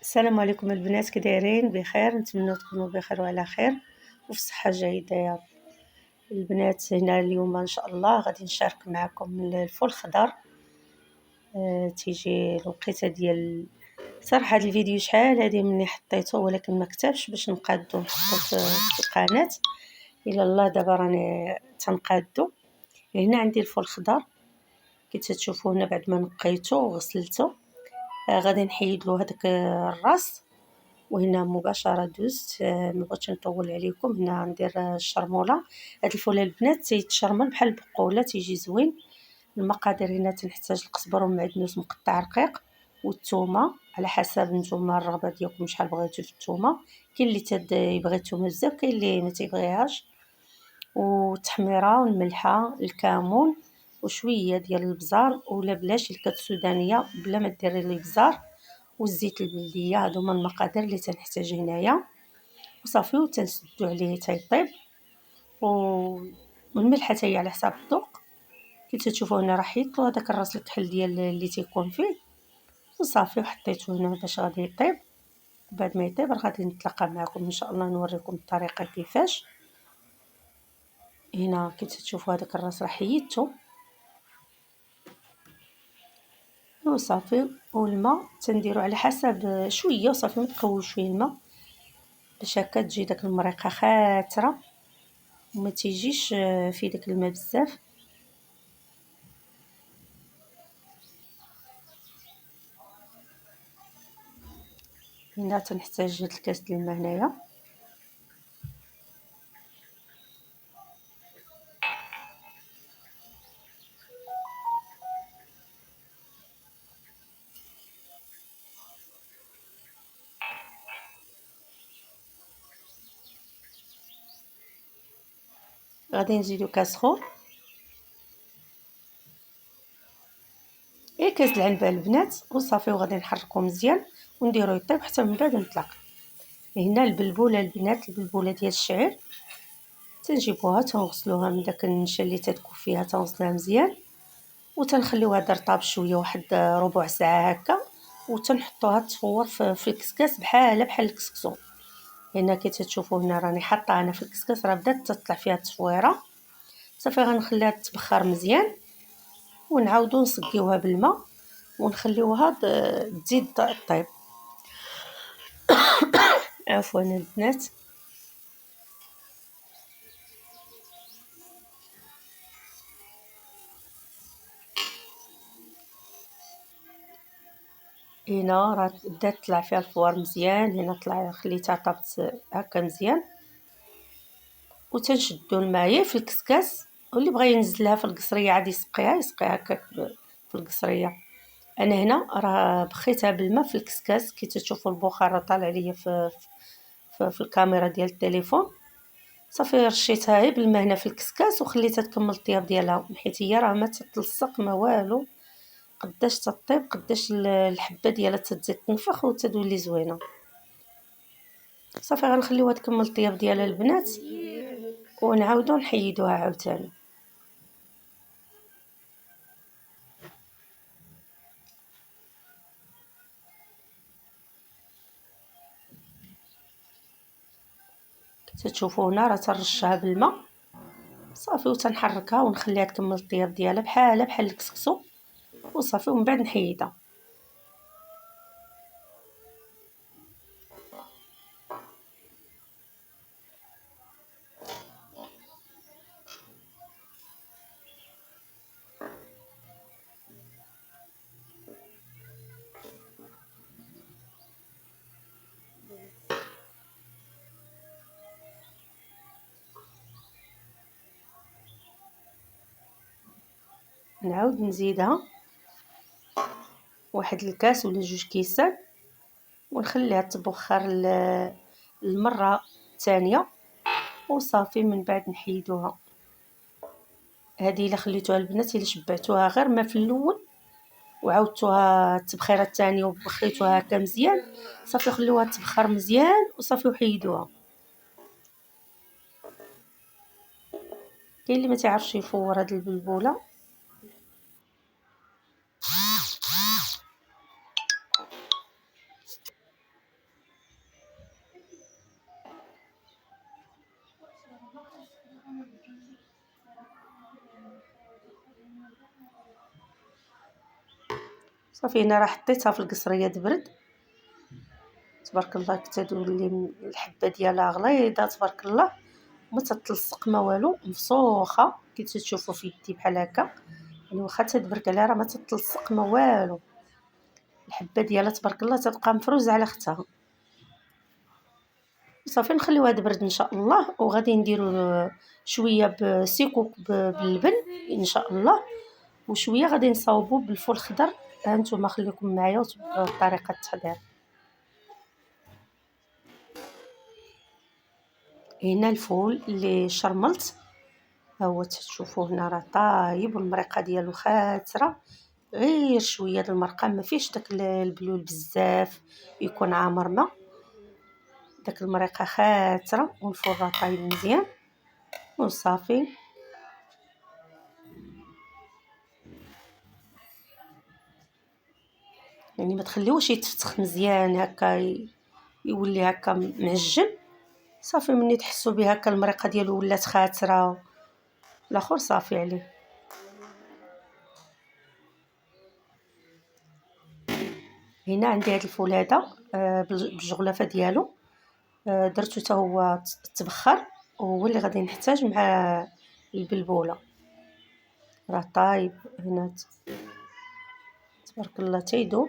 السلام عليكم البنات، كي دايرين؟ بخير، نتمنى تكونوا بخير وعلى خير وفي صحه جيده يا رب. البنات هنا اليوم ان شاء الله غادي نشارك معكم الفول الخضر. تيجي الوقيته ديال صراحه هذا الفيديو شحال هذه مني حطيته ولكن ما كتبش باش نقادو نحطو في القناه. الا الله دابا راني تنقادو. هنا عندي الفول الخضر كي تشوفوا هنا بعد ما نقيته وغسلته. غادي نحيد له هذاك الراس، وهنا مباشره دوزت. ما بغيتش نطول عليكم. هنا ندير الشرموله. هاد الفول البنات تيتشرمل بحال البقوله، تيجي زوين. المقادير هنا تنحتاج القزبر ومعدنوس مقطع رقيق والثومه على حسب نتوما الرغبه ديالكم شحال بغيتو في الثومه. كاين اللي يبغي الثومه بزاف، كاين اللي ما تيبغيهاش. والتحميره والملحه الكمون وشويه ديال البزار ولا بلاش الكات السودانيه بلا ما ديري لي بزار، والزيت البلديه. هادو هما المقادير اللي تنحتاج هنايا وصافي. وتنسدو عليه تيطيب، والملحه حتى هي على حساب الذوق. كي تشوفوا هنا راه حيدت له هذاك الراس الكحل ديال اللي تيكون فيه وصافي، وحطيته هنا باش غادي يطيب. بعد ما يطيب راه غادي نتلاقى معكم ان شاء الله نوريكم الطريقه كيفاش. هنا كي تشوفوا هذاك الراس راه حيدته وصافي. والماء تنديرو على حسب شويه وصافي، ما تقووش فيه الماء باش هكا تجي داك المريقه خاتره وما تيجيش في داك الماء بزاف. هنا تنحتاج هاد الكاس ديال الماء هنايا. غادي نزيدو كاس خور، كاس العنبه البنات وصافي. وغادي نحركو مزيان ونديرو يطيب حتى من بعد نطلق. هنا البلبوله البنات، البلبوله ديال الشعير تنجيبوها تنغسلوها من داك النشا اللي تتكون فيها، تنغسلوها مزيان وتنخليوها ترطاب شويه واحد ربع ساعه هكا، وتنحطوها تفور في الكسكاس بحال الكسكسو. هنا كي تشوفوا هنا راني حاطه انا في الكسكاس، راه بدات تطلع فيها التصويره. صافي غنخليها تبخر مزيان ونعاودو نسقيوها بالماء ونخليوها تزيد طيب. عفوا البنات. هنا راه بدات تطلع فيها الفوار مزيان. هنا طلع خليتها طابت هكا مزيان، وتنشدو الماء في الكسكاس. واللي بغى ينزلها في القصريه عادي يسقيها هكاك في القصريه. انا هنا راه بخيتها بالماء في الكسكاس. كي تشوفوا البخار راه طالع ليا في الكاميرا ديال التليفون. صافي رشيتها غير بالماء هنا في الكسكاس وخليتها تكمل الطياب ديالها، حيت هي راه ما تتلصق ما والو. قداش تطيب قداش الحبه ديالها تزيد تنفخ وتولي زوينه. صافي غنخليوها تكمل الطياب ديالها البنات ونعاودو نحيدوها عاوتاني. تشوفوا هنا راه ترشها بالماء صافي، وتنحركها ونخليها تكمل الطياب ديالها بحال الكسكسو وصافي. ومن بعد نحيدها. نعاود نزيدها واحد الكاس ولا جوج كيسان ونخليها تبخر المره الثانيه وصافي. من بعد نحيدوها. هذه الا خليتوها البنات، الا شبعتوها غير ما في الاول وعاودتوها التبخيره الثانيه وبخيتوها هكا مزيان، صافي خليوها تبخر مزيان وصافي وحيدوها. كاين اللي ما تعرفش يفور هاد البلبوله. صافي هنا راه حطيتها في القصريه تبرد. تبارك الله كتولي الحبه ديالها غليظه تبارك الله، ما تتلصق ما والو، مفسوخه كي تشوفوا في يدي بحال هكا، يعني واخا تدبرك عليها راه ما تتلصق ما والو. الحبه ديالها تبارك الله تبقى مفروزه على اختها. صافي نخليوها تبرد ان شاء الله، وغادي نديرو شويه بسيكوك باللبن ان شاء الله، وشويه غادي نصاوبو بالفول الخضر. ها نتوما خليكم معايا وتبعوا طريقه التحضير. هنا الفول اللي شرملت ها هو تشوفوه هنا راه طايب والمريقه ديالو خاتره، غير شويه د المرقه ما فيش داك البلول بزاف يكون عامر ما، داك المريقه خاتره والفول راه طايب مزيان وصافي. يعني ما تخليوش يتفتخ مزيان هكا يولي هكا معجن. صافي ملي تحسوا به هكا المريقه ديالو ولات خاتره الاخر صافي عليه. هنا عندي هذا الفول هذا بالجغلافه ديالو، درتو حتى هو تبخر، وهو اللي غادي نحتاج مع البلبوله راه طايب هنا تبارك الله تيذوب.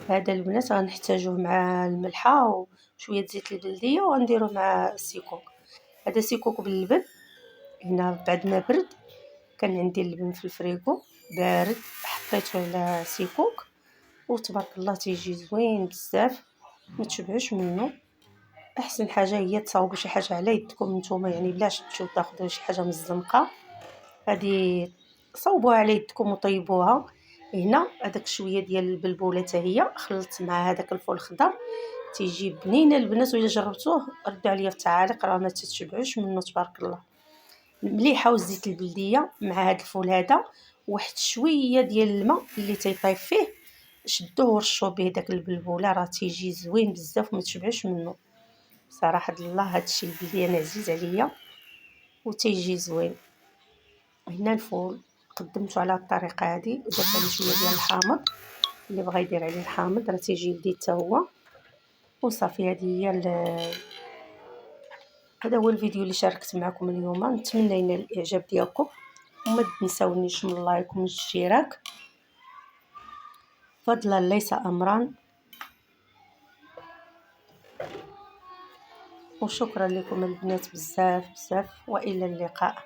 هذا البنات غنحتاجوه مع الملحه وشويه زيت البلديه، وغنديروه مع السيكوك. هذا سيكوك باللبن، هنا بعد ما برد كان عندي اللبن في الفريغو بارد حطيته على سيكوك، وتبارك الله تيجي زوين بزاف ما تشبعوش منه. احسن حاجه هي تصاوبوا شي حاجه على يدكم نتوما، يعني بلاش تمشيو تاخذوا شي حاجه من الزنقه، هذه صوبوها على يدكم وطيبوها. هنا هذاك شويه ديال البلبوله حتى هي خلطت مع هذاك الفول الخضر، تيجي بنينه البنات. وإلا جربتوه ردوا عليا في التعاليق، راه ما تتشبعوش منه تبارك الله. مليحه وزيت البلديه مع هذا الفول هذا، واحد شويه ديال الماء اللي تيطيب فيه، شدوه ورشوه به داك البلبوله، راه تيجي زوين بزاف وما تشبعش منه صراحه الله. هذا الشيء البلديه انا عزيز عليا وتيجي زوين. هنا الفول قدمته على الطريقه هذه، ودرت عليه شويه ديال الحامض، اللي بغى يدير عليه الحامض راه تيجي لذيذ حتى هو. وصافي هذه هي هذا هو الفيديو اللي شاركت معكم اليوم. نتمنى ينال الاعجاب ديالكم، وما تنساونيش من اللايك ومن الاشتراك، فضلا ليس امرا. وشكرا لكم البنات بزاف بزاف، والى اللقاء.